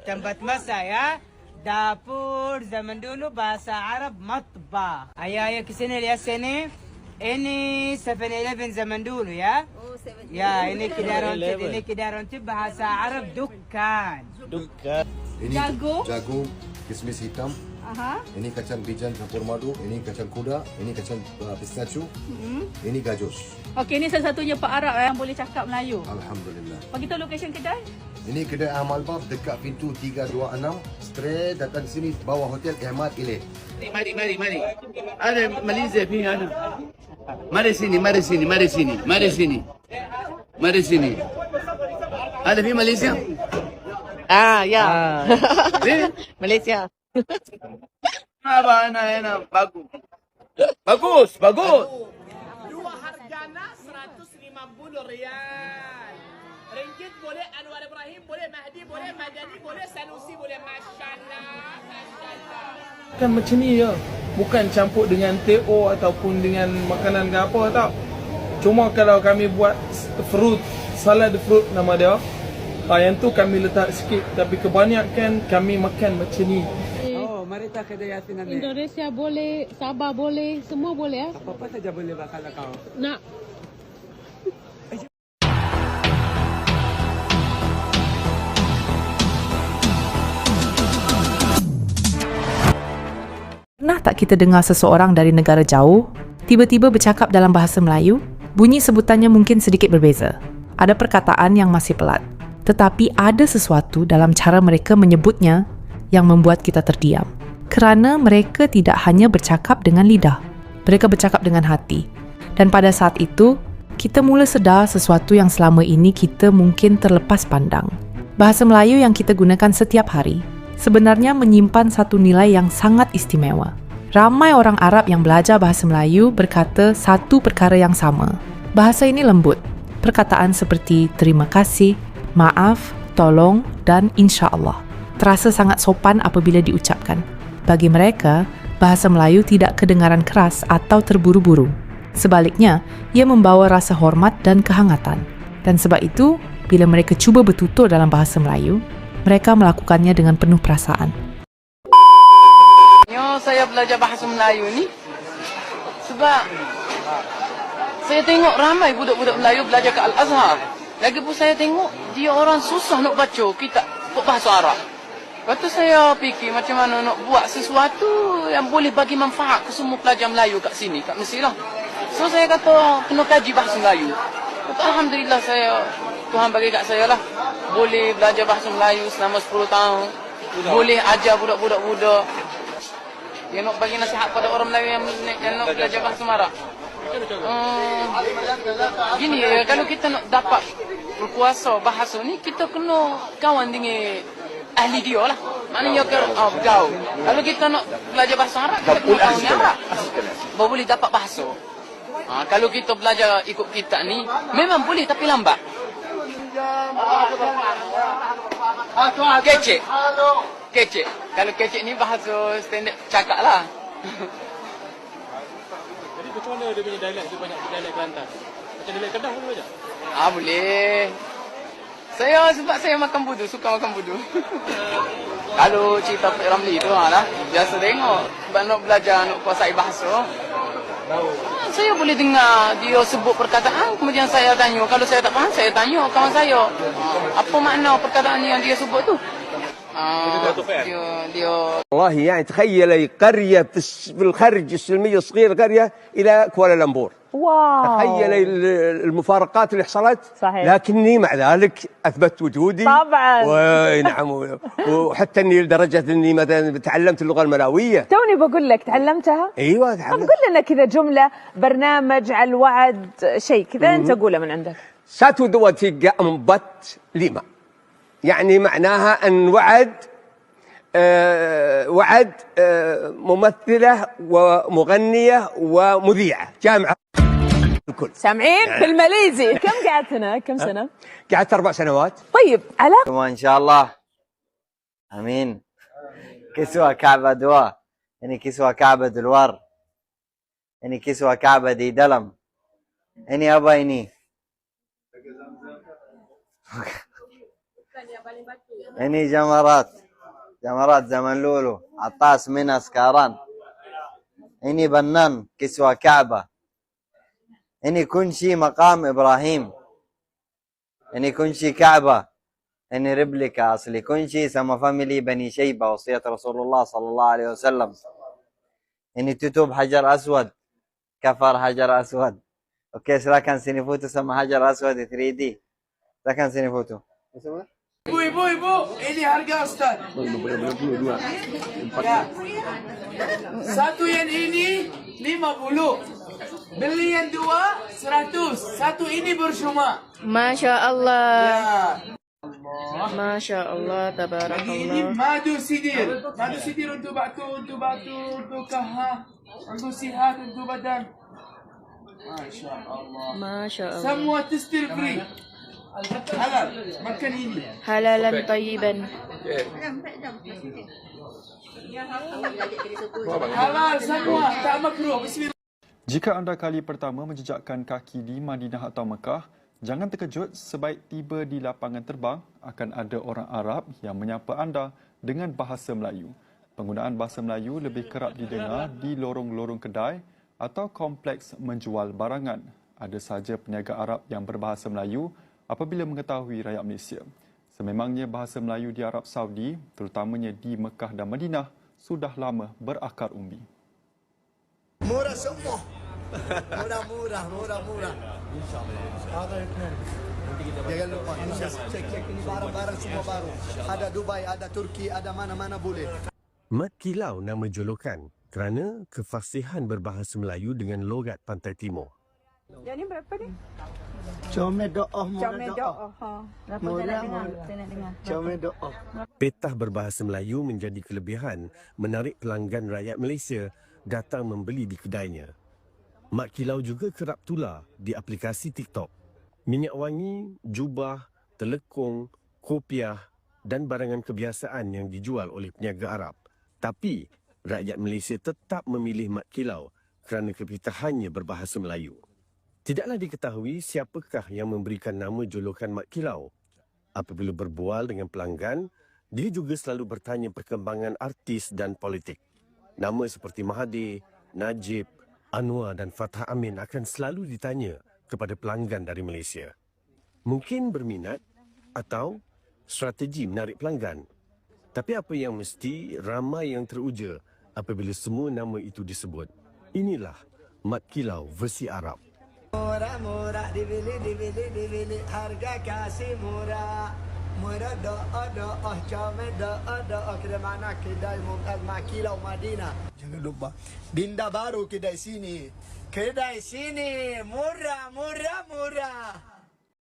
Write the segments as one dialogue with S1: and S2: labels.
S1: tempat masak ya. Dapur zaman dulu bahasa Arab matbah. Ayo ke sini, lihat sini. Ini 7-Eleven zaman dulu ya.
S2: Oh, 7-Eleven.
S1: Ya, ini kedai rontib bahasa Arab dukkan.
S3: Ini jagung, kismis hitam. Ini kacang bijan campur madu, ini kacang kuda, ini kacang pistachio, ini gajos.
S4: Okey, ini salah satunya Pak Arab yang boleh cakap Melayu.
S3: Alhamdulillah.
S4: Bagi tahu lokasi kedai?
S3: Ini kedai Amal Bab dekat pintu 326. Straight datang sini bawah hotel Ihmad Ilaih.
S5: mari. Ada Malaysia punya ada. Mari sini. Ada di Malaysia?
S4: Ya. Malaysia.
S5: Apa enak, bagus.
S1: Dua hargana 150 riyal. Ringgit boleh, Anwar Ibrahim boleh, Mahdi boleh, Madani boleh, Sanusi boleh. Masyaallah.
S6: Kan macam ni je. Bukan campur dengan teo ataupun dengan makanan ke apa tau. Cuma kalau kami buat salad fruit nama dia. Yang tu kami letak sikit. Tapi kebanyakan kami makan macam ni.
S1: Oh, mari tak kedai Yasin ni.
S4: Indonesia boleh, Sabah boleh, semua boleh ya.
S1: Apa saja boleh bakal kau.
S4: Nak
S7: Pernah tak kita dengar seseorang dari negara jauh tiba-tiba bercakap dalam bahasa Melayu? Bunyi sebutannya mungkin sedikit berbeza. Ada perkataan yang masih pelat. Tetapi ada sesuatu dalam cara mereka menyebutnya yang membuat kita terdiam. Kerana mereka tidak hanya bercakap dengan lidah. Mereka bercakap dengan hati. Dan pada saat itu, kita mula sedar sesuatu yang selama ini kita mungkin terlepas pandang. Bahasa Melayu yang kita gunakan setiap hari sebenarnya menyimpan satu nilai yang sangat istimewa. Ramai orang Arab yang belajar bahasa Melayu berkata satu perkara yang sama. Bahasa ini lembut. Perkataan seperti terima kasih, maaf, tolong dan insya-Allah terasa sangat sopan apabila diucapkan. Bagi mereka, bahasa Melayu tidak kedengaran keras atau terburu-buru. Sebaliknya, ia membawa rasa hormat dan kehangatan. Dan sebab itu, bila mereka cuba bertutur dalam bahasa Melayu, mereka melakukannya dengan penuh perasaan.
S5: Saya belajar bahasa Melayu ni sebab saya tengok ramai budak-budak Melayu belajar ke Al-Azhar. Lagipun saya tengok dia orang susah nak baca kitab bahasa Arab. Lepas tu saya fikir macam mana nak buat sesuatu yang boleh bagi manfaat ke semua pelajar Melayu kat sini, kat Mesir lah. So saya kata kena kaji bahasa Melayu. Alhamdulillah Tuhan bagi kat saya lah. Boleh belajar bahasa Melayu selama 10 tahun. Boleh ajar budak-budak yang nak bagi nasihat pada orang Melayu yang nak belajar bahasa Arab. Gini, kalau kita nak dapat berkuasa bahasa ni, kita kena kawan dengan ahli dia lah. Maknanya bergaul. Kalau kita nak belajar bahasa Arab, kita kena kawan dengan Arab. Baru boleh dapat bahasa. Kalau kita belajar ikut kitab ni, memang boleh tapi lambat. Kecek. Kalau kecek ni bahasa standard cakap lah.
S6: Jadi macam mana dia punya dialek tu banyak dialek Kelantan? Macam dialek Kedah boleh baca?
S5: Boleh. Sebab saya makan budu, suka makan budu. Kalau cerita Pak Ramli tu lah, biasa tengok. Sebab nak belajar, nak kuasai bahasa. Saya boleh dengar dia sebut perkataan, kemudian saya tanya. Kalau saya tak faham, saya tanya kawan saya. Apa makna perkataan yang dia sebut tu?
S8: والله يعني تخيل قرية في الخارج السلمية صغيرة قرية إلى كوالالمبور.
S7: Wow.
S8: تخيل المفارقات اللي حصلت.
S7: صحيح.
S8: لكني مع ذلك أثبت وجودي.
S7: طبعا.
S8: ونعم وحتى إني لدرجة إني مثلا تعلمت اللغة الملاوية.
S7: توني بقول لك تعلمتها؟
S8: أيوة
S7: طب
S8: تعلمت.
S7: قل لنا كذا جملة برنامج على الوعد شيء كذا أنت قوله من عندك.
S8: ساتو دوتي أمبت لما يعني معناها أن وعد ممثلة ومغنية ومذيعة جامعة الكل.
S7: سامعين في الماليزي. كم قعدت هنا؟ كم سنة؟
S8: قعدت 4 سنوات.
S7: طيب علاقة
S9: إن شاء الله. أمين. كسوة كعبة دواء يعني كسوة كعبة دلوار يعني كسوة كعبة دي دلم ini apa ini? ini jamarat. Jamarat zaman dulu. Atas mina sekarang. Ini Bannan, kiswah Ka'bah. Ini kunci maqam Ibrahim. Ini kunci Ka'bah. Ini replika asli kunci sama family Bani Shaybah, wasiat Rasulullah sallallahu alaihi wasallam. Ini tutup Hajar Aswad. Kafar Hajar Aswad. Okey, silakan sini foto sama Hajar Aswad di 3D. Silakan sini foto.
S6: Ibu, ini harga Ustaz. Ya. Satu yang ini 50. Beli yang dua 100. Satu ini bersuma.
S4: Masya Allah.
S6: Ya.
S4: Masya Allah.
S6: Lagi ini
S4: Tabarakallah.
S6: madu sidir. Madu sidir untuk batu, untuk kahah, untuk sihat, untuk badan. Masya Allah.
S4: Masya Allah.
S6: Semua testir free. Halal. Makan ini.
S4: Halalan tayyiban.
S6: Halal semua. Tak makruh. Bismillah.
S2: Jika anda kali pertama menjejakkan kaki di Madinah atau Mekah, jangan terkejut sebaik tiba di lapangan terbang akan ada orang Arab yang menyapa anda dengan bahasa Melayu. Penggunaan bahasa Melayu lebih kerap didengar di lorong-lorong kedai atau kompleks menjual barangan. Ada sahaja peniaga Arab yang berbahasa Melayu apabila mengetahui rakyat Malaysia. Sememangnya bahasa Melayu di Arab Saudi, terutamanya di Mekah dan Madinah, sudah lama berakar umbi.
S10: Murah semua. Murah. Jangan lupa. Cek ini barang-barang semua baru. Ada Dubai, ada Turki, ada mana-mana boleh.
S11: Mat Kilau nama julukan kerana kefasihan berbahasa Melayu dengan logat Pantai Timur.
S4: Yang ni berapa ni?
S10: Comel do'oh,
S4: Comel do'oh. Berapa saya nak dengar?
S10: Comel do'oh.
S11: Petah berbahasa Melayu menjadi kelebihan menarik pelanggan rakyat Malaysia datang membeli di kedainya. Mat Kilau juga kerap tular di aplikasi TikTok. Minyak wangi, jubah, telekung, kopiah dan barangan kebiasaan yang dijual oleh peniaga Arab. Tapi rakyat Malaysia tetap memilih Mat Kilau kerana kepitahannya berbahasa Melayu. Tidaklah diketahui siapakah yang memberikan nama julukan Mat Kilau. Apabila berbual dengan pelanggan, dia juga selalu bertanya perkembangan artis dan politik. Nama seperti Mahathir, Najib, Anwar dan Fathah Amin akan selalu ditanya kepada pelanggan dari Malaysia. Mungkin berminat atau strategi menarik pelanggan. Tapi apa yang mesti, ramai yang teruja apabila semua nama itu disebut. Inilah Mat Kilau versi Arab.
S10: Murah, dibeli, harga kasih murah. Murah do'oh, comel do'oh, kedai mana? Kedai Mumtaz Mat Kilau Madinah. Jangan lupa, Dinda baru kedai sini. Kedai sini, murah.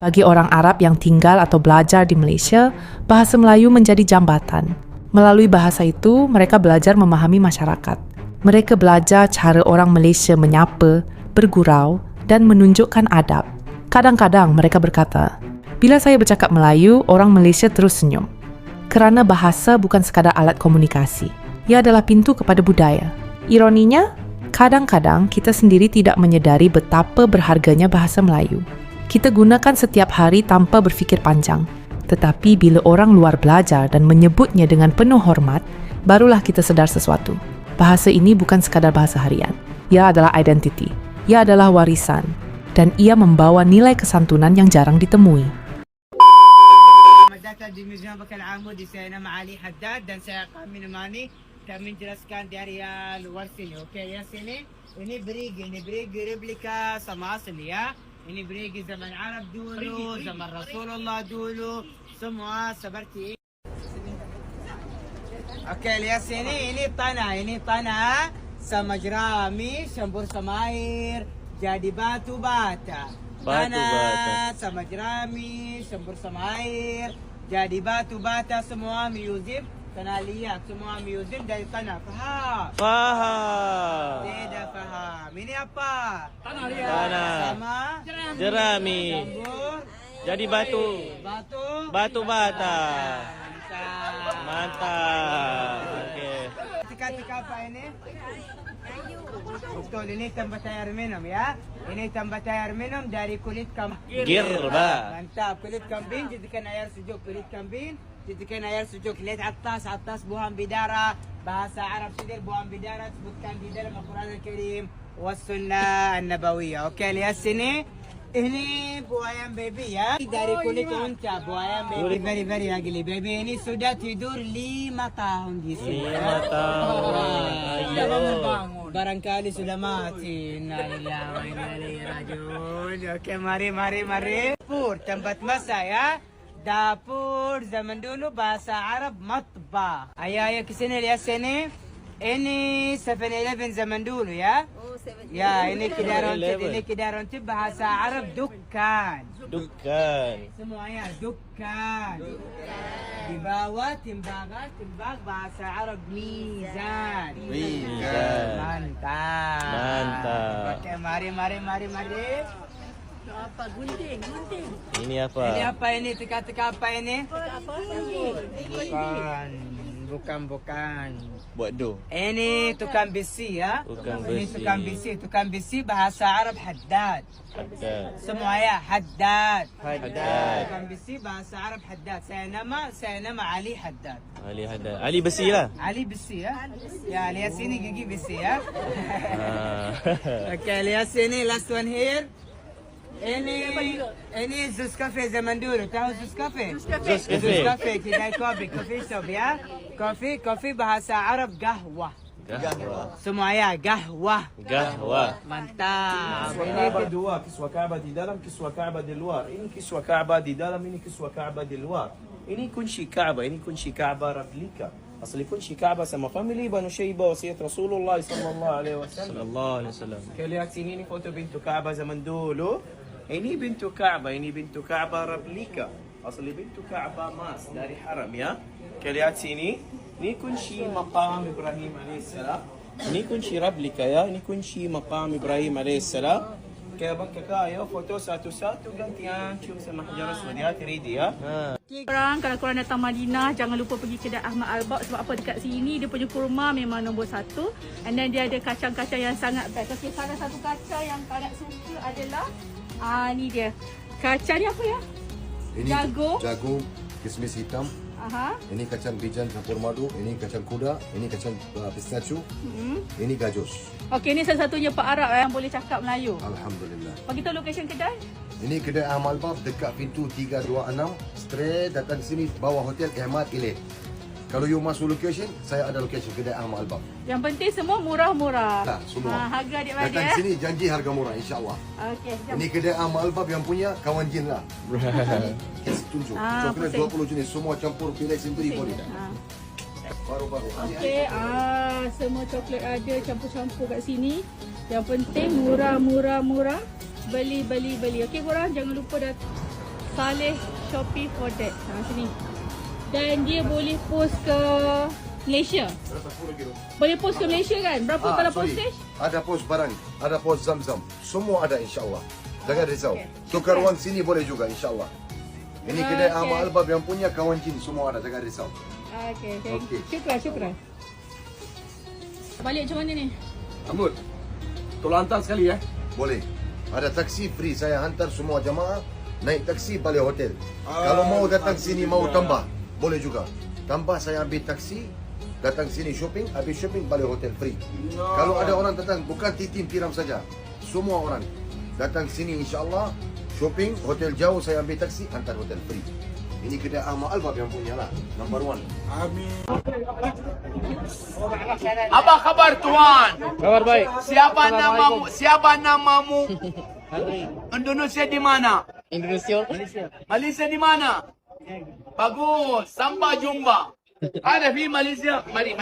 S7: Bagi orang Arab yang tinggal atau belajar di Malaysia, bahasa Melayu menjadi jambatan. Melalui bahasa itu, mereka belajar memahami masyarakat. Mereka belajar cara orang Malaysia menyapa, bergurau dan menunjukkan adab. Kadang-kadang mereka berkata, bila saya bercakap Melayu, orang Malaysia terus senyum. Kerana bahasa bukan sekadar alat komunikasi. Ia adalah pintu kepada budaya. Ironinya, kadang-kadang kita sendiri tidak menyedari betapa berharganya bahasa Melayu. Kita gunakan setiap hari tanpa berfikir panjang. Tetapi bila orang luar belajar dan menyebutnya dengan penuh hormat, barulah kita sedar sesuatu. Bahasa ini bukan sekadar bahasa harian. Ia adalah identiti. Ia adalah warisan. Dan ia membawa nilai kesantunan yang jarang ditemui.
S12: Di Museum Bakal Amud di saya nama Ali Haddad dan saya kami nemani kami menjelaskan dari luar sini. Okey, yang sini ini brigi replika sama asli ya. Ini brigi zaman Arab dulu, zaman Rasulullah dulu, semua seperti ini. Okey, lihat sini ini tanah sama jerami, campur sama air jadi batu bata. Tanah sama jerami, campur sama air jadi batu bata, semua musim kena lihat, semua musim dari tanah. Faham? Tidak faham. Ini apa? Tanah sama jerami jadi batu bata. Mantap. Okey. Tika apa ini? Betul, ini tempat air minum ya. Ini tempat air minum dari kulit kambing. Girba. Mantap, kulit kambing jadikan air sejuk kulit kambing. Titikan air sucuk. Lihat atas buhan bidara. Bahasa Arab sendiri buhan bidara sebutkan di dalam Al-Quran Al-Karim was-sunnah an-nabawiyah. Okey, lihat sini. Ini buaya baby ya. Dari kulit unta, buaya baby very ugly. Baby ini sudah tidur 5 tahun di sini.
S13: 5 tahun.
S12: Sudah bangun. Barangkali sudah mati. Innalillahi wa inna ilaihi rajiun. Okey, mari. Dapur, tempat masak ya. Dapur zaman dulu bahasa Arab matbah. Ayah ke sini, lihat sini. Ini 7-Eleven zaman dulu ya. Ya, ini kedai rontib bahasa Arab dukkan. Semuanya dukkan. Di bawah timbag bahasa Arab mizan. Mantap. Okey, mari.
S13: Apa gunting?
S12: Ini apa ini? Teka-teka apa ini? Bukan.
S13: Buat do.
S12: Ini tukang besi ya. Tukang besi bahasa Arab haddad. Semua ya haddad. Tukang besi bahasa Arab haddad. Saya nama Ali Haddad.
S13: Ali besi lah.
S12: Ali besi ya. Ya, lihat sini gigi besi ya. Okay, lihat sini last one here. Ini Zus Cafe zaman dulu. Tahu Zus Cafe? Zus Cafe kedai coffee shop ya. Kopi bahasa Arab gahwah. Semua ya gahwah. Mantap.
S6: Ini berdua, kiswa Ka'bah di dalam, kiswa Ka'bah di luar. Ini kiswa Ka'bah di dalam, ini kiswa Ka'bah di luar. Ini kunci Ka'bah, ini kunci Ka'bah replika. Asli kunci Ka'bah sama family Banu Shaybah wasiat Rasulullah sallallahu alaihi wasallam. Kalau lihat sini ini foto pintu Ka'bah zaman dulu. Ini pintu Ka'bah, replika. Asli pintu Ka'bah mas dari haram ya. Kalau lihat sini, ini kunci maqam Ibrahim alaihissalam. Ini kunci replika ya, ini kunci maqam Ibrahim alaihissalam. Kaya kayo foto satu-satu gantian cium sama Hajar Aswad ya, 3D ya.
S14: Kalau korang datang Madinah, jangan lupa pergi kedai Ahmad Al-Baq. Sebab apa, dekat sini dia punya kurma memang nombor 1. And then dia ada kacang-kacang yang sangat best. Okay, salah satu kacang yang kalian suka adalah ni dia. Kacang ni apa ya?
S3: Ini jagung, kismis hitam. Ini kacang bijan campur madu, ini kacang kuda, ini kacang pistachio, ini gajos.
S14: Okey, ini salah satunya Pak Arab yang boleh cakap Melayu.
S3: Alhamdulillah.
S14: Bagi tahu location kedai?
S3: Ini kedai Ahmad Al-Baq dekat pintu 326, straight datang sini bawah hotel Ahmad Ile. Kalau you masuk location, saya ada location kedai Ahmad Al-Baq.
S14: Yang penting semua murah-murah.
S3: Nah, semua.
S14: Harga adik-adik
S3: datang sini janji harga murah insya-Allah.
S14: Okey.
S3: Ini kedai Ahmad Al-Baq yang punya kawan jin lah. Kita tunjuk. Coklat 20 jenis semua campur pilih sendiri boleh. Baru-baru.
S14: Okey, semua coklat ada campur-campur kat sini. Yang penting murah. Beli. Okey, korang jangan lupa Saleh Shopee for that. Sini. Dan dia boleh post ke Malaysia. Boleh post ke Malaysia kan? Berapa kalau postage?
S3: Ada post barang, ada post Zamzam. Semua ada insya-Allah. Jangan risau. Tukar wang sini boleh juga insya-Allah. Ini kedai Ahmad Al-Baq yang punya kawan jin semua ada, jangan risau.
S14: Okey. Syukran. Balik macam mana ni?
S3: Amut. Tolong hantar sekali ya. Boleh. Ada taksi free, saya hantar semua jemaah naik taksi balik hotel. Kalau mau datang sini mau tambah, boleh juga. Tambah saya ambil taksi, datang sini shopping, habis shopping balik hotel free. Kalau ada orang datang bukan titim tiram saja. Semua orang datang sini insya-Allah shopping, hotel jauh saya ambil taksi, hantar hotel free. Ini kedai Ahmad Al-Baq yang punya lah, number 1. Amin.
S1: Apa kabar tuan?
S13: Kabar baik.
S1: Siapa namamu? Indonesia di mana? Malaysia di mana? Bagus, sampai jumpa. Ada di Malaysia. Mari.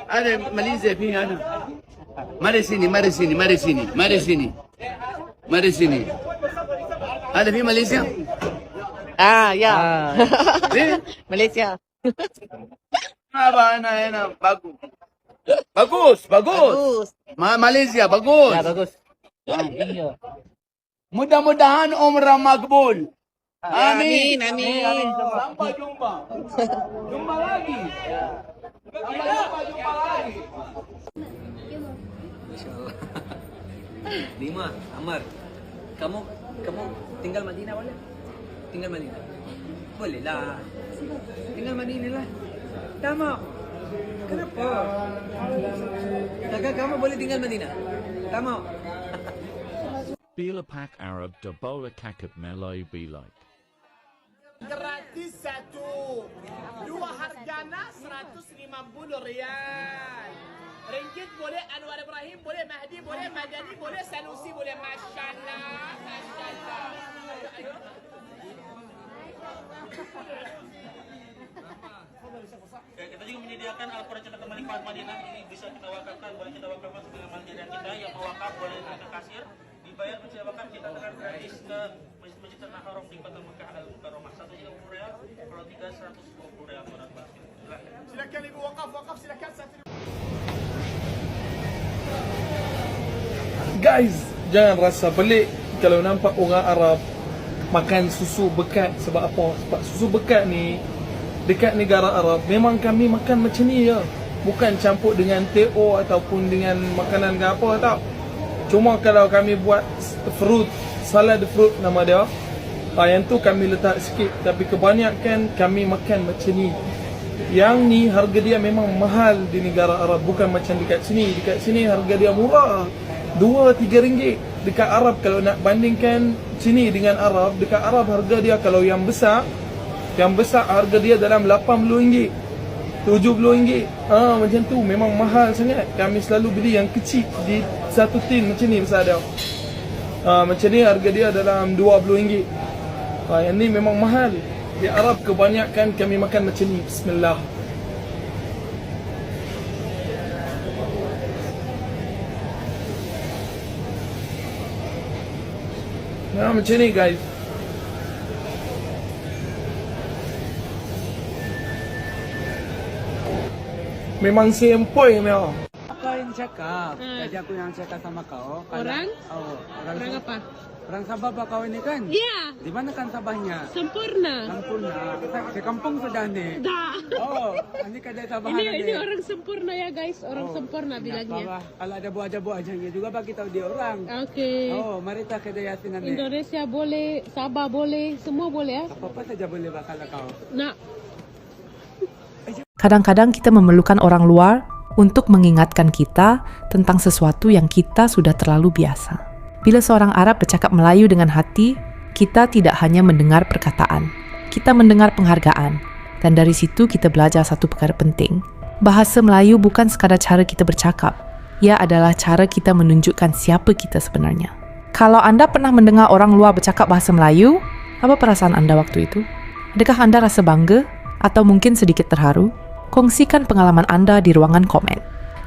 S1: Ada Malaysia di mana? Mari sini. Ada di Malaysia?
S5: Ya. Malaysia.
S1: Apa enak. Bagus. Malaysia bagus.
S5: Ya, bagus.
S1: Mudah-mudahan umrah makbul. Amin. Sampai jumpa. Jumpa lagi.
S15: Lima, Amar. Kamu tinggal Madinah boleh? Tinggal Madinah. Boleh lah.
S12: Tinggal Madinah lah. Tak mau. Kenapa? Kakak kamu boleh tinggal Madinah? Tak mau.
S15: Bila Pak Arab de Bola Kakab Melay Bilai.
S1: Gratis satu. Dua harganya 150 rial. Ringgit boleh Anwar Ibrahim, boleh Mahdi, boleh Madani, boleh Sanusi, boleh Mashallah. Mashallah.
S13: Kita juga menyediakan Al-Quran Cetakan Malik Madinah. Ini bisa kita wakafkan, boleh kita wakafkan sebagai mandirian kita. Yang mau wakaf boleh ke kasir, dibayar mencari wakaf kita akan gratis ke Masjid Al-Haram di Kota Mekah Al-Mukarramah. 150 rial, kalau 3 120 rial.
S1: Silakan ibu wakaf silakan satu.
S6: Guys, jangan rasa pelik kalau nampak orang Arab makan susu bekat. Sebab apa? Sebab susu bekat ni dekat negara Arab memang kami makan macam ni je. Bukan campur dengan teh-o ataupun dengan makanan ke apa tau. Cuma kalau kami buat fruit, salad fruit nama dia, yang tu kami letak sikit. Tapi kebanyakan kami makan macam ni. Yang ni harga dia memang mahal di negara Arab, bukan macam dekat sini. Dekat sini harga dia murah, 2-3 ringgit. Dekat Arab kalau nak bandingkan sini dengan Arab, dekat Arab harga dia kalau yang besar harga dia dalam RM80, RM70. Macam tu, memang mahal sangat. Kami selalu beli yang kecil di satu tin macam ni besar dia. Macam ni harga dia dalam RM20. Yang ni memang mahal. Di Arab kebanyakan kami makan macam ni. Bismillah. Macam ni guys. Memang sempoi memang.
S12: Kau yang cakap, tadi aku yang cakap sama kau.
S14: Orang?
S12: Orang
S14: apa?
S12: Orang Sabah apa kau ini kan?
S14: Iya.
S12: Di mana kan Sabahnya?
S14: Sempurna.
S12: Ke kampung sudah nih.
S14: Dah.
S12: Oh, ini kadang Sabah.
S14: Ini orang sempurna ya guys, orang sempurna bilangnya.
S12: Kalau ada buah-buahnya juga bagi tahu dia orang.
S14: Oke.
S12: Oh, mari kita ke Yasin nanti.
S14: Indonesia boleh, Sabah boleh, semua boleh ya?
S12: Apa saja boleh bakal kau.
S14: Nah.
S7: Kadang-kadang kita memerlukan orang luar untuk mengingatkan kita tentang sesuatu yang kita sudah terlalu biasa. Bila seorang Arab bercakap Melayu dengan hati, kita tidak hanya mendengar perkataan, kita mendengar penghargaan. Dan dari situ kita belajar satu perkara penting. Bahasa Melayu bukan sekadar cara kita bercakap, ia adalah cara kita menunjukkan siapa kita sebenarnya. Kalau anda pernah mendengar orang luar bercakap bahasa Melayu, apa perasaan anda waktu itu? Adakah anda rasa bangga atau mungkin sedikit terharu? Kongsikan pengalaman anda di ruangan komen.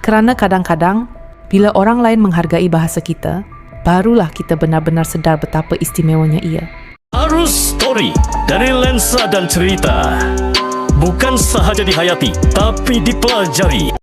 S7: Kerana kadang-kadang, bila orang lain menghargai bahasa kita, barulah kita benar-benar sedar betapa istimewanya ia.
S16: Arus Story dari lensa dan cerita. Bukan sahaja dihayati, tapi dipelajari.